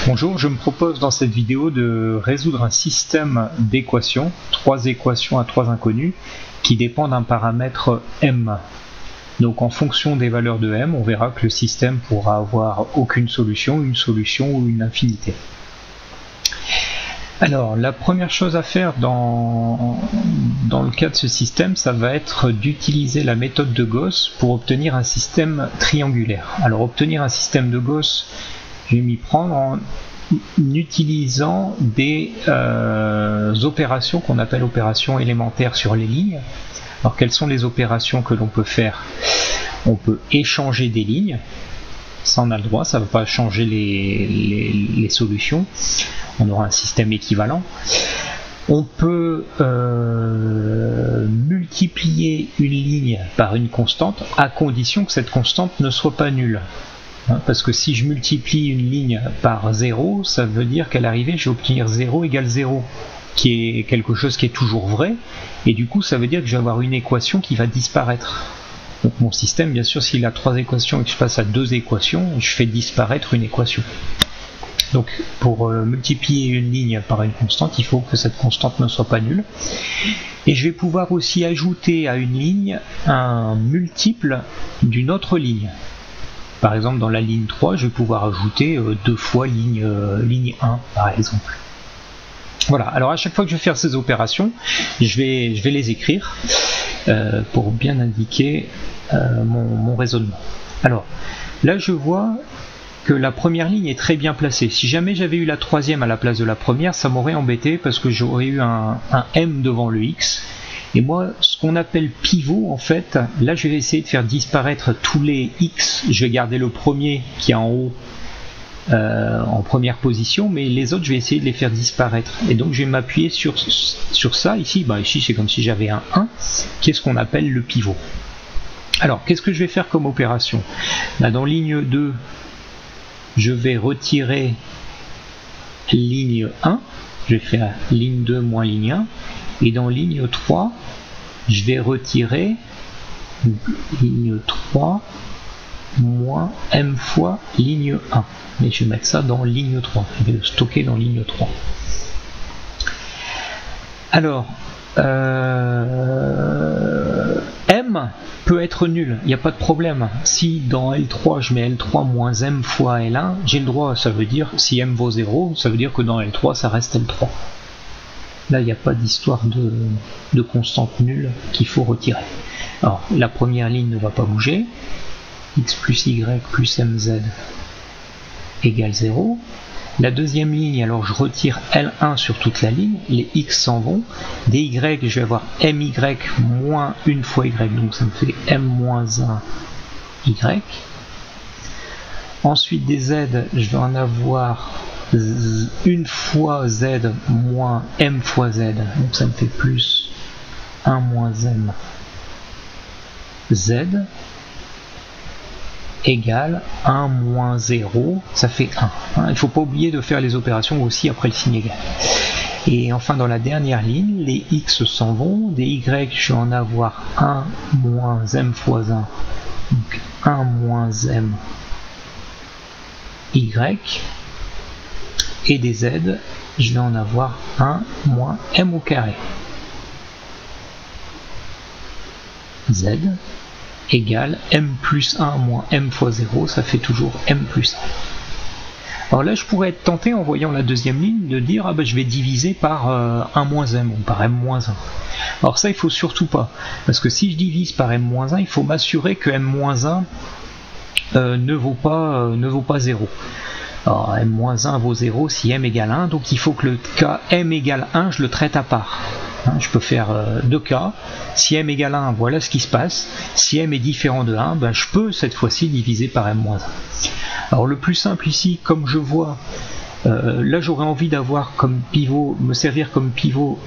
Bonjour, je me propose dans cette vidéo de résoudre un système d'équations, 3 équations à 3 inconnus, qui dépendent d'un paramètre m. Donc en fonction des valeurs de m, on verra que le système pourra avoir aucune solution, une solution ou une infinité. Alors la première chose à faire dans le cas de ce système, ça va être d'utiliser la méthode de Gauss pour obtenir un système triangulaire. Alors obtenir un système de Gauss, je vais m'y prendre en utilisant des opérations qu'on appelle opérations élémentaires sur les lignes. Alors quelles sont les opérations que l'on peut faire? On peut échanger des lignes, ça on a le droit, ça ne va pas changer les solutions, on aura un système équivalent. On peut multiplier une ligne par une constante à condition que cette constante ne soit pas nulle. Parce que si je multiplie une ligne par 0, ça veut dire qu'à l'arrivée, je vais obtenir 0 égale 0, qui est quelque chose qui est toujours vrai, et du coup, ça veut dire que je vais avoir une équation qui va disparaître. Donc mon système, bien sûr, s'il a 3 équations et que je passe à 2 équations, je fais disparaître une équation. Donc pour multiplier une ligne par une constante, il faut que cette constante ne soit pas nulle. Et je vais pouvoir aussi ajouter à une ligne un multiple d'une autre ligne. Par exemple, dans la ligne 3, je vais pouvoir ajouter 2 fois ligne 1, par exemple. Voilà, alors à chaque fois que je vais faire ces opérations, je vais les écrire pour bien indiquer mon raisonnement. Alors, là je vois que la première ligne est très bien placée. Si jamais j'avais eu la troisième à la place de la première, ça m'aurait embêté parce que j'aurais eu un m devant le x. Et moi, ce qu'on appelle pivot, en fait, là je vais essayer de faire disparaître tous les x. Je vais garder le premier qui est en haut en première position, mais les autres je vais essayer de les faire disparaître. Et donc je vais m'appuyer sur ça. Ici, ici c'est comme si j'avais un 1, qui est ce qu'on appelle le pivot. Alors, qu'est-ce que je vais faire comme opération? Là, dans ligne 2, je vais retirer ligne 1. Je vais faire ligne 2 moins ligne 1. Et dans ligne 3, je vais retirer ligne 3 moins m fois ligne 1. Et je vais mettre ça dans ligne 3. Je vais le stocker dans ligne 3. Alors, m peut être nul, il n'y a pas de problème. Si dans L3 je mets L3 moins m fois L1, j'ai le droit, ça veut dire, si m vaut 0, ça veut dire que dans L3 ça reste L3. Là, il n'y a pas d'histoire de constante nulle qu'il faut retirer. Alors, la première ligne ne va pas bouger. X plus Y plus MZ égale 0. La deuxième ligne, alors je retire L1 sur toute la ligne. Les X s'en vont. Des Y, je vais avoir MY moins 1 fois Y. Donc, ça me fait M moins 1 Y. Ensuite, des Z, je vais en avoir 1 fois Z moins M fois Z, donc ça me fait plus 1 moins M Z égale 1 moins 0, ça fait 1. Il ne faut pas oublier de faire les opérations aussi après le signe égal. Et enfin dans la dernière ligne, les X s'en vont, des Y, je vais en avoir 1 moins M fois 1, donc 1 moins M Y. Et des Z, je vais en avoir 1 moins m au carré. Z égale m plus 1 moins m fois 0, ça fait toujours m plus 1. Alors là, je pourrais être tenté, en voyant la deuxième ligne, de dire je vais diviser par 1 moins m, ou par m moins 1. Alors ça, il faut surtout pas, parce que si je divise par m moins 1, il faut m'assurer que m moins 1 ne vaut pas 0. Alors, m-1 vaut 0 si m égale 1, donc il faut que le cas m égale 1, je le traite à part. Je peux faire deux cas. Si m égale 1, voilà ce qui se passe. Si m est différent de 1, je peux cette fois-ci diviser par m-1. Alors le plus simple ici, comme je vois, là j'aurais envie d'avoir comme pivot, me servir comme pivot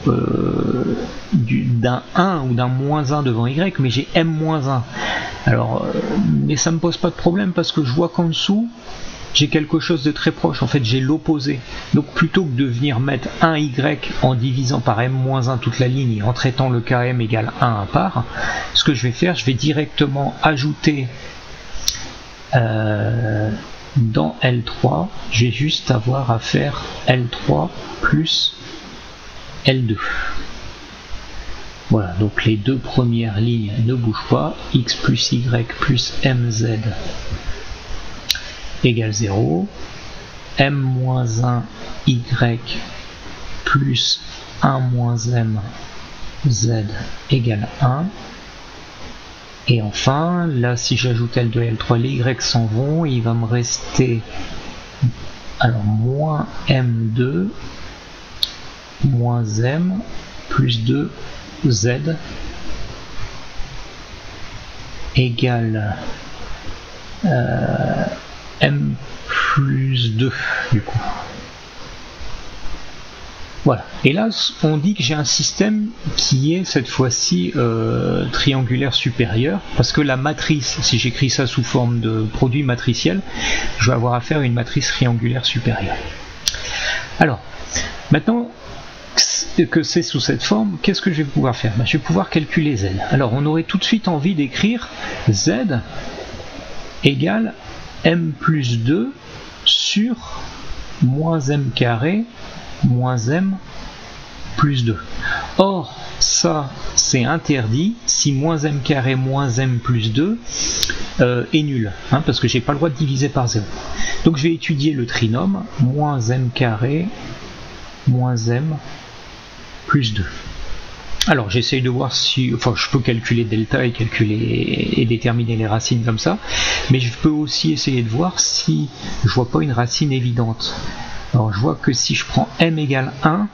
d'un 1 ou d'un moins 1 devant y, mais j'ai m-1. Alors, mais ça me pose pas de problème parce que je vois qu'en dessous, j'ai quelque chose de très proche, en fait j'ai l'opposé. Donc plutôt que de venir mettre 1y en divisant par m-1 toute la ligne et en traitant le cas m égale 1 à part, ce que je vais faire, je vais directement ajouter dans L3, j'ai juste avoir à faire L3 plus L2. Voilà, donc les deux premières lignes ne bougent pas, x plus y plus mz égale 0, m moins 1 y plus 1 moins m z égale 1. Et enfin, là si j'ajoute L2 et L3, les y s'en vont, il va me rester alors moins m2 moins m plus 2 z égale m plus 2 du coup. Voilà, et là on dit que j'ai un système qui est cette fois-ci triangulaire supérieur, parce que la matrice, si j'écris ça sous forme de produit matriciel, je vais avoir affaire à une matrice triangulaire supérieure. Alors, maintenant que c'est sous cette forme, qu'est-ce que je vais pouvoir faire? Je vais pouvoir calculer z. Alors on aurait tout de suite envie d'écrire z égale m plus 2 sur moins m carré moins m plus 2. Or, ça, c'est interdit si moins m carré moins m plus 2 est nul, hein, parce que j'ai pas le droit de diviser par 0. Donc je vais étudier le trinôme moins m carré moins m plus 2. Alors j'essaye de voir si, enfin je peux calculer delta et calculer et déterminer les racines comme ça, mais je peux aussi essayer de voir si je vois pas une racine évidente. Alors je vois que si je prends m égale 1,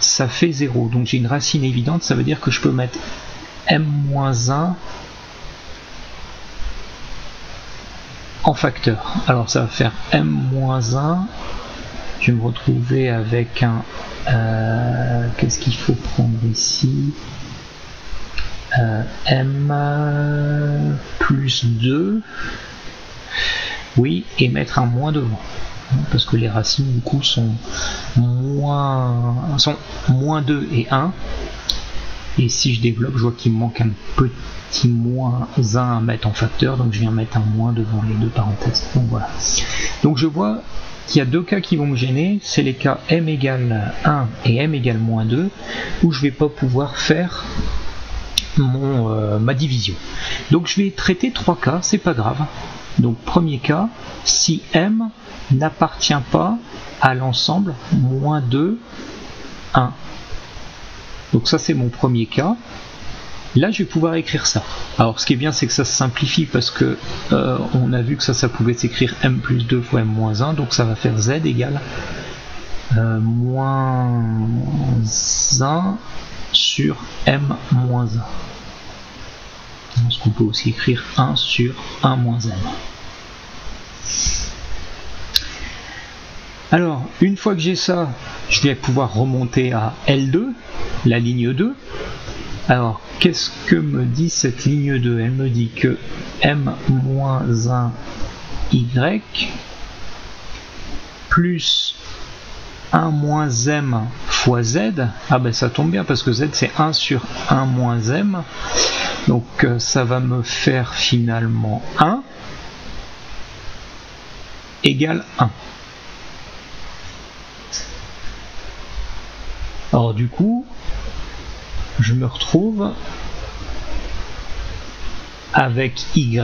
ça fait 0, donc j'ai une racine évidente, ça veut dire que je peux mettre m moins 1 en facteur. Alors ça va faire m moins 1, je vais me retrouver avec un qu'est-ce qu'il faut prendre ici, m plus 2, oui, et mettre un moins devant, parce que les racines du coup sont moins 2 et 1, et si je développe je vois qu'il me manque un petit moins 1 à mettre en facteur, donc je viens mettre un moins devant les deux parenthèses. Donc voilà, donc je vois qu'il y a deux cas qui vont me gêner, c'est les cas m égale 1 et m égale moins 2, où je ne vais pas pouvoir faire ma division. Donc je vais traiter trois cas, c'est pas grave. Donc premier cas, si m n'appartient pas à l'ensemble moins 2, 1. Donc ça c'est mon premier cas. Là je vais pouvoir écrire ça. Alors ce qui est bien c'est que ça se simplifie parce que on a vu que ça pouvait s'écrire m plus 2 fois m moins 1, donc ça va faire z égale moins 1 sur m moins 1. Ce qu'on peut aussi écrire 1 sur 1 moins m. Alors une fois que j'ai ça, je vais pouvoir remonter à L2, la ligne 2. Alors, qu'est-ce que me dit cette ligne 2? Elle me dit que m-1 y plus 1 moins m fois z, ah ben ça tombe bien parce que z c'est 1 sur 1 moins m, donc ça va me faire finalement 1 égale 1. Alors du coup, je me retrouve avec y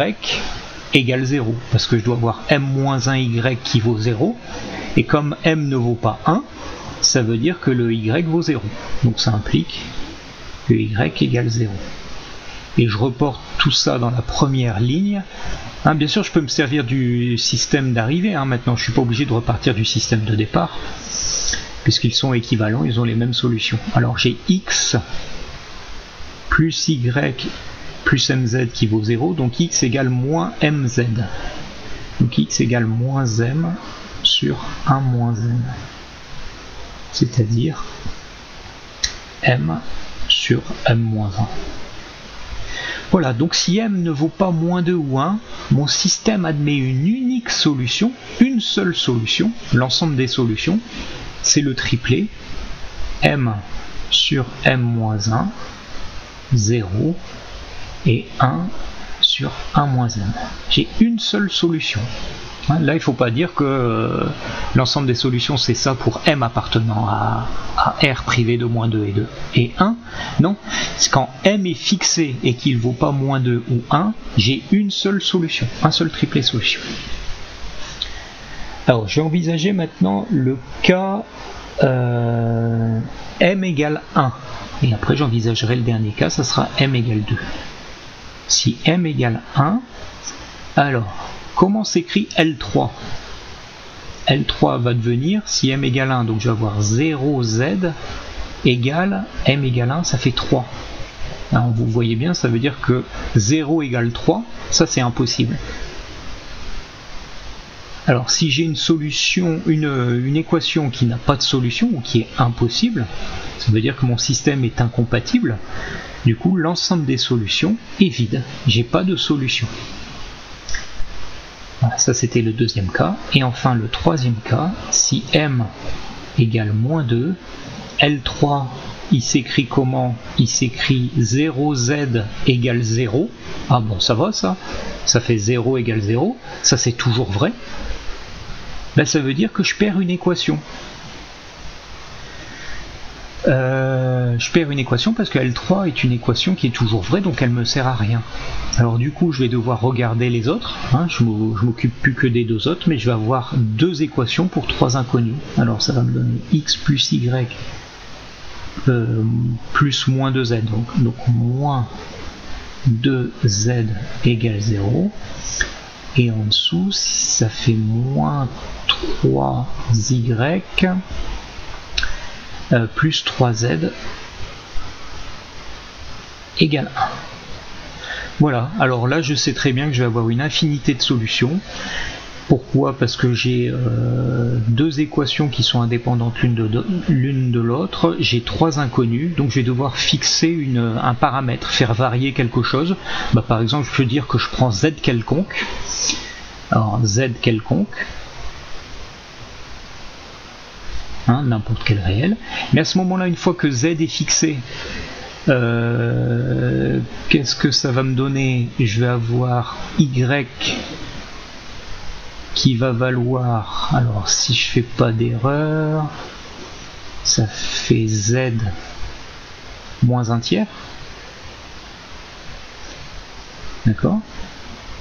égale 0, parce que je dois avoir m moins 1 y qui vaut 0, et comme m ne vaut pas 1, ça veut dire que le y vaut 0. Donc ça implique que y égale 0. Et je reporte tout ça dans la première ligne. Hein, bien sûr, je peux me servir du système d'arrivée, hein, maintenant, je ne suis pas obligé de repartir du système de départ, puisqu'ils sont équivalents, ils ont les mêmes solutions. Alors j'ai x plus y plus mz qui vaut 0, donc x égale moins mz. Donc x égale moins m sur 1 moins m. C'est-à-dire m sur m moins 1. Voilà, donc si m ne vaut pas moins 2 ou 1, mon système admet une unique solution, une seule solution, l'ensemble des solutions, c'est le triplet m sur m moins 1, 0 et 1 sur 1 moins m. J'ai une seule solution. Là, il ne faut pas dire que l'ensemble des solutions, c'est ça pour M appartenant à R privé de moins 2 et 1. Non, quand M est fixé et qu'il ne vaut pas moins 2 ou 1, j'ai une seule solution, un seul triplet solution. Alors, je vais envisager maintenant le cas M égale 1. Et après, j'envisagerai le dernier cas, ça sera M égale 2. Si M égale 1, alors, comment s'écrit L3? L3 va devenir, si M égale 1, donc je vais avoir 0Z égale M égale 1, ça fait 3. Alors, vous voyez bien, ça veut dire que 0 égale 3, ça c'est impossible. Alors si j'ai une solution, une équation qui n'a pas de solution ou qui est impossible, ça veut dire que mon système est incompatible. Du coup, l'ensemble des solutions est vide. J'ai pas de solution. Voilà, ça c'était le deuxième cas. Et enfin le troisième cas, si M égale moins 2, L3 il s'écrit comment? Il s'écrit 0Z égale 0. Ah bon, ça va ça? Ça fait 0 égale 0. Ça c'est toujours vrai. Ben, ça veut dire que je perds une équation. Je perds une équation parce que L3 est une équation qui est toujours vraie, donc elle me sert à rien. Alors du coup, je vais devoir regarder les autres. Hein, je m'occupe plus que des deux autres, mais je vais avoir deux équations pour trois inconnus. Alors ça va me donner x plus y plus moins 2z. Donc moins 2z égale 0. Et en dessous, ça fait moins 3y plus 3z égale 1. Voilà, alors là je sais très bien que je vais avoir une infinité de solutions. Pourquoi? Parce que j'ai deux équations qui sont indépendantes l'une de l'autre, j'ai trois inconnus, donc je vais devoir fixer un paramètre, faire varier quelque chose. Bah, par exemple, je peux dire que je prends z quelconque. Alors z quelconque, hein, n'importe quel réel. Mais à ce moment-là, une fois que z est fixé, qu'est-ce que ça va me donner? Je vais avoir y qui va valoir, alors si je fais pas d'erreur, ça fait z moins un tiers. D'accord?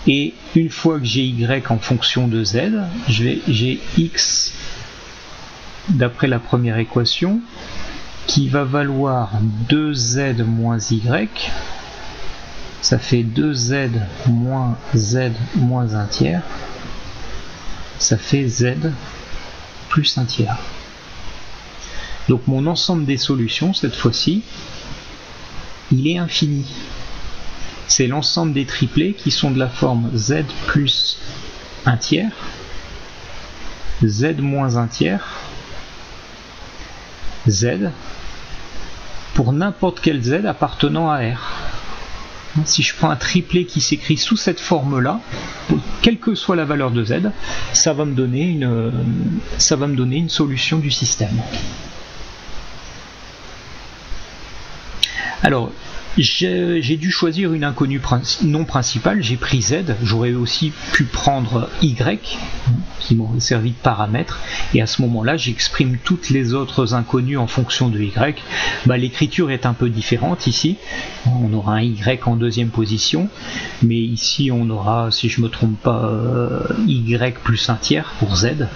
Et une fois que j'ai y en fonction de z, j'ai x d'après la première équation qui va valoir 2z moins y, ça fait 2z moins z moins un tiers, ça fait z plus un tiers. Donc mon ensemble des solutions, cette fois-ci, il est infini. C'est l'ensemble des triplets qui sont de la forme z plus un tiers, z moins un tiers, z, pour n'importe quel z appartenant à R. Si je prends un triplet qui s'écrit sous cette forme-là, quelle que soit la valeur de z, ça va me donner une solution du système. Alors, j'ai dû choisir une inconnue non principale, j'ai pris z, j'aurais aussi pu prendre y, qui m'aurait servi de paramètre, et à ce moment-là, j'exprime toutes les autres inconnues en fonction de y. Bah, l'écriture est un peu différente ici, on aura un y en deuxième position, mais ici on aura, si je ne me trompe pas, y plus un tiers pour z,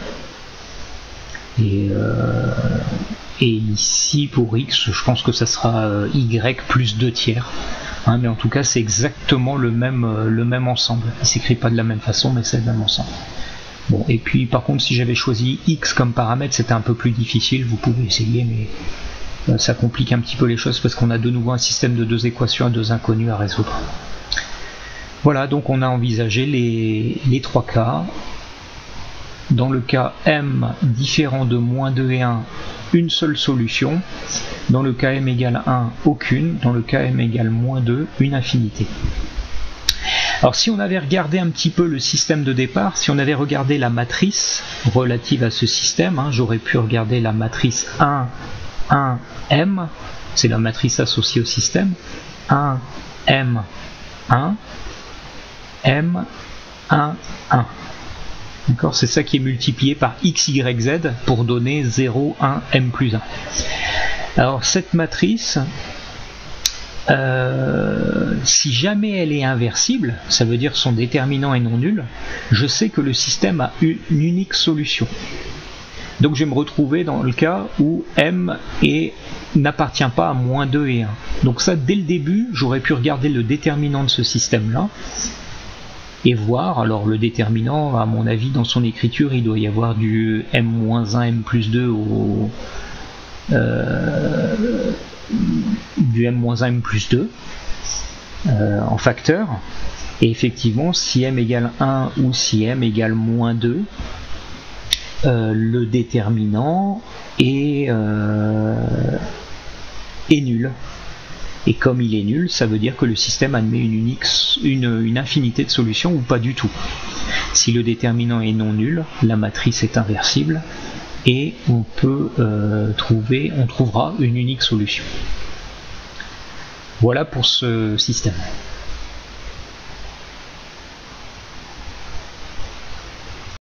et ici pour x, je pense que ça sera y plus 2 tiers. Hein, mais en tout cas, c'est exactement le même ensemble. Il ne s'écrit pas de la même façon, mais c'est le même ensemble. Bon, et puis par contre, si j'avais choisi x comme paramètre, c'était un peu plus difficile. Vous pouvez essayer, mais ça complique un petit peu les choses parce qu'on a de nouveau un système de deux équations à deux inconnues à résoudre. Voilà, donc on a envisagé les trois cas. Dans le cas m différent de moins 2 et 1, une seule solution. Dans le cas m égale 1, aucune. Dans le cas m égale moins 2, une infinité. Alors si on avait regardé un petit peu le système de départ, si on avait regardé la matrice relative à ce système, hein, j'aurais pu regarder la matrice 1, 1, m, c'est la matrice associée au système, 1, m, 1, m, 1, 1. D'accord, c'est ça qui est multiplié par x, y, z pour donner 0, 1, m plus 1. Alors cette matrice, si jamais elle est inversible, ça veut dire son déterminant est non nul, je sais que le système a une unique solution. Donc je vais me retrouver dans le cas où m n'appartient pas à moins 2 et 1. Donc ça, dès le début, j'aurais pu regarder le déterminant de ce système-là et voir, alors le déterminant, à mon avis, dans son écriture, il doit y avoir du m-1, m plus 2 au... du m-1, m plus 2 en facteur. Et effectivement, si m égale 1 ou si m égale moins 2, le déterminant est nul. Et comme il est nul, ça veut dire que le système admet une infinité de solutions ou pas du tout. Si le déterminant est non nul, la matrice est inversible et on trouvera une unique solution. Voilà pour ce système.